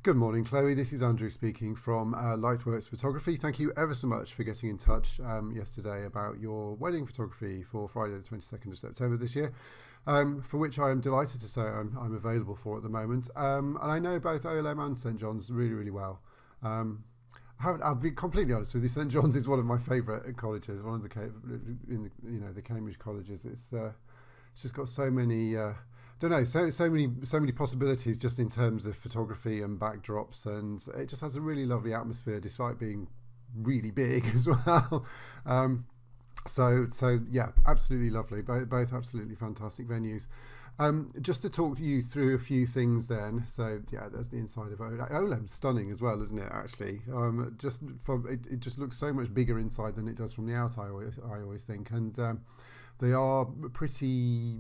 Good morning, Chloe. This is Andrew speaking from Lightworks Photography. Thank you ever so much for getting in touch yesterday about your wedding photography for Friday the 22nd of September this year, for which I am delighted to say I'm available for at the moment. And I know both OLM and St John's really, really well. I'll be completely honest with you. St John's is one of my favourite colleges, one of the Cambridge colleges. It's just got so many. Don't know, so many possibilities just in terms of photography and backdrops, and it just has a really lovely atmosphere despite being really big as well. So yeah, absolutely lovely. Both absolutely fantastic venues. Just to talk you through a few things then. So yeah, there's the inside of OLEM. OLEM's stunning as well, isn't it? Actually, it just looks so much bigger inside than it does from the out. I always think, and they are pretty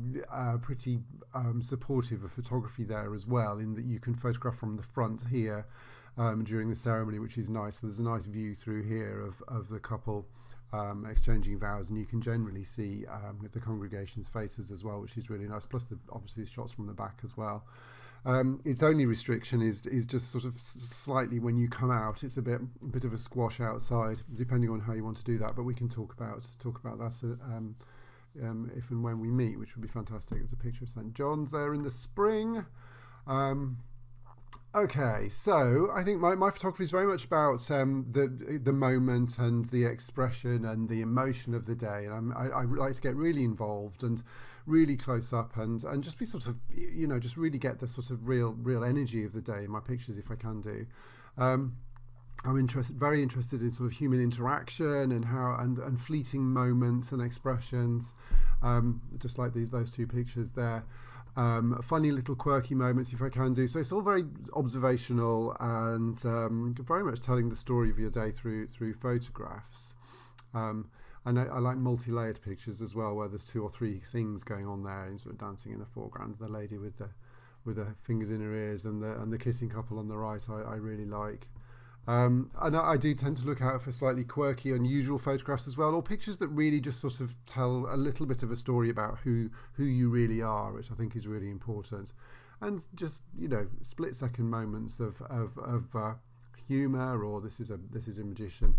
supportive of photography there as well, in that you can photograph from the front here during the ceremony, which is nice. So there's a nice view through here of the couple exchanging vows, and you can generally see the congregation's faces as well, which is really nice. Plus, obviously, the shots from the back as well. Its only restriction is just sort of slightly when you come out. It's a bit of a squash outside, depending on how you want to do that. But we can talk about that. If and when we meet, which would be fantastic. There's a picture of St John's there in the spring. Okay, so I think my photography is very much about the moment and the expression and the emotion of the day, and I like to get really involved and really close up and just be sort of, just really get the sort of real energy of the day in my pictures if I can do. I'm very interested in sort of human interaction and how and fleeting moments and expressions, just like those two pictures there. Funny little quirky moments if I can do. So it's all very observational and very much telling the story of your day through photographs. And I like multi-layered pictures as well, where there's two or three things going on there, and sort of dancing in the foreground, the lady with her fingers in her ears, and the kissing couple on the right. I really like. And I do tend to look out for slightly quirky, unusual photographs as well, or pictures that really just sort of tell a little bit of a story about who you really are, which I think is really important. And just split-second moments of humour, or this is a magician.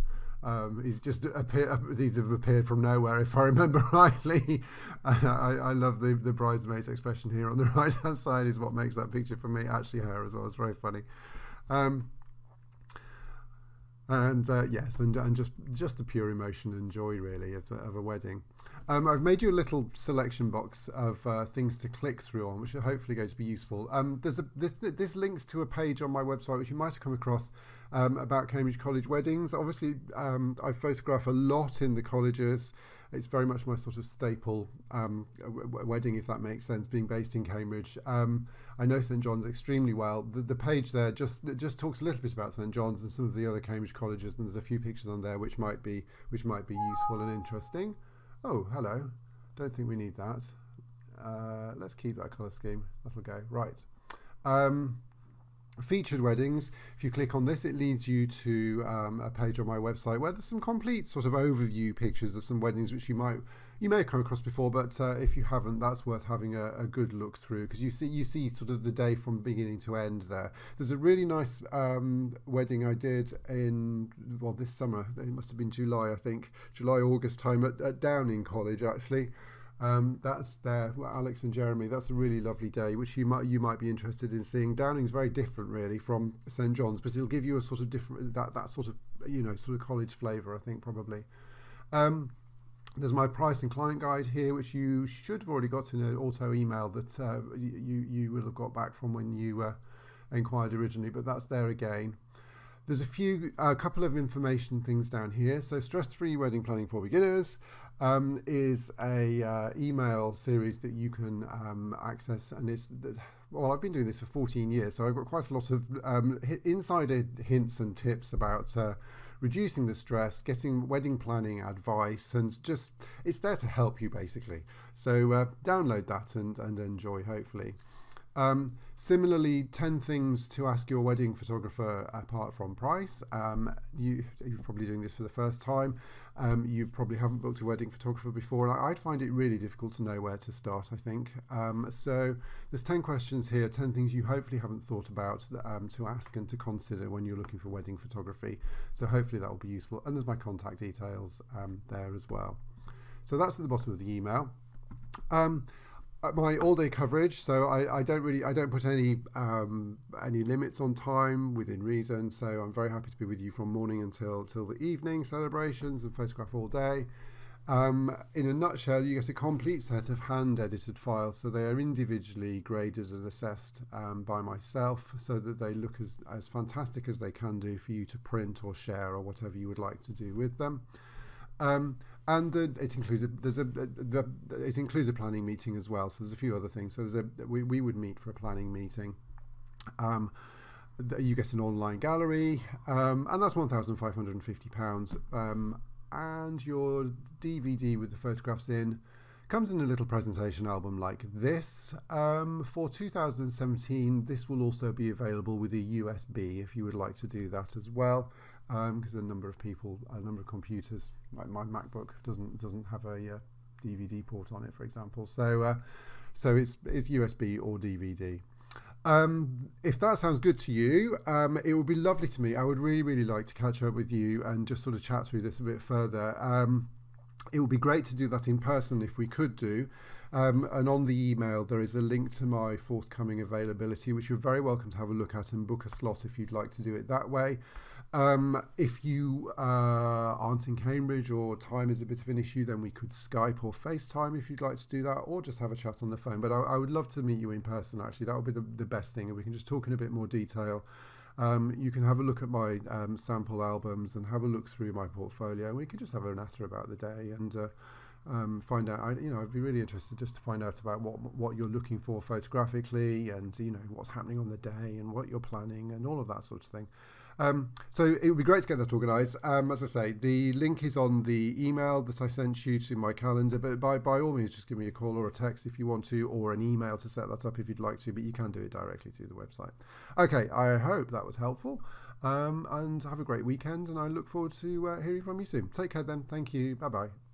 These have appeared from nowhere, if I remember rightly. I love the bridesmaid's expression here on the right hand side is what makes that picture for me. Actually, her as well. It's very funny. Yes, and just the pure emotion and joy really of a wedding. I've made you a little selection box of things to click through on, which are hopefully going to be useful. This links to a page on my website which you might have come across about Cambridge College weddings. Obviously, I photograph a lot in the colleges. It's very much my sort of staple wedding, if that makes sense, being based in Cambridge. I know St John's extremely well. The page there just talks a little bit about St John's and some of the other Cambridge colleges, and there's a few pictures on there which might be useful and interesting. Oh, hello. Don't think we need that. Let's keep that colour scheme. That'll go. Right. Featured weddings. If you click on this, it leads you to a page on my website where there's some complete sort of overview pictures of some weddings which you may have come across before, but if you haven't, that's worth having a good look through, because you see sort of the day from beginning to end there. There's a really nice wedding I did this summer. It must have been July, I think, August time at Downing College actually. That's there, Alex and Jeremy. That's a really lovely day, which you might be interested in seeing. Downing's very different, really, from St John's, but it'll give you a sort of different that sort of sort of college flavour, I think probably. There's my price and client guide here, which you should have already got in an auto email that you will have got back from when you inquired originally, but that's there again. There's a couple of information things down here. So Stress-Free Wedding Planning for Beginners is a email series that you can access, and I've been doing this for 14 years, so I've got quite a lot of insider hints and tips about reducing the stress, getting wedding planning advice, and just it's there to help you basically. So download that and enjoy, hopefully. Similarly, 10 things to ask your wedding photographer apart from price. You're probably doing this for the first time. You probably haven't booked a wedding photographer before, and I'd find it really difficult to know where to start, I think. So there's 10 questions here, 10 things you hopefully haven't thought about to ask and to consider when you're looking for wedding photography. So hopefully that will be useful. And there's my contact details there as well. So that's at the bottom of the email. My all-day coverage, so I don't put any limits on time within reason. So I'm very happy to be with you from morning until the evening celebrations and photograph all day. In a nutshell, you get a complete set of hand-edited files, so they are individually graded and assessed by myself, so that they look as fantastic as they can do for you to print or share or whatever you would like to do with them. And it includes a planning meeting as well. So there's a few other things. So we would meet for a planning meeting. You get an online gallery, and that's £1,550. And your DVD with the photographs in comes in a little presentation album like this. For 2017, this will also be available with a USB if you would like to do that as well. Because a number of computers, like my MacBook, doesn't have a DVD port on it, for example. So it's USB or DVD. If that sounds good to you, it would be lovely to me. I would really like to catch up with you and just sort of chat through this a bit further. It would be great to do that in person if we could do. And on the email, there is a link to my forthcoming availability, which you're very welcome to have a look at and book a slot if you'd like to do it that way. If you aren't in Cambridge or time is a bit of an issue, then we could Skype or FaceTime if you'd like to do that, or just have a chat on the phone. But I would love to meet you in person, actually. That would be the best thing, and we can just talk in a bit more detail. You can have a look at my sample albums and have a look through my portfolio. We could just have a natter about the day and find out. I'd be really interested just to find out about what you're looking for photographically, and what's happening on the day and what you're planning and all of that sort of thing. So it would be great to get that organised. As I say, the link is on the email that I sent you to my calendar, but by all means, just give me a call or a text if you want to, or an email to set that up if you'd like to, but you can do it directly through the website. Okay, I hope that was helpful, and have a great weekend, and I look forward to hearing from you soon. Take care then. Thank you. Bye-bye.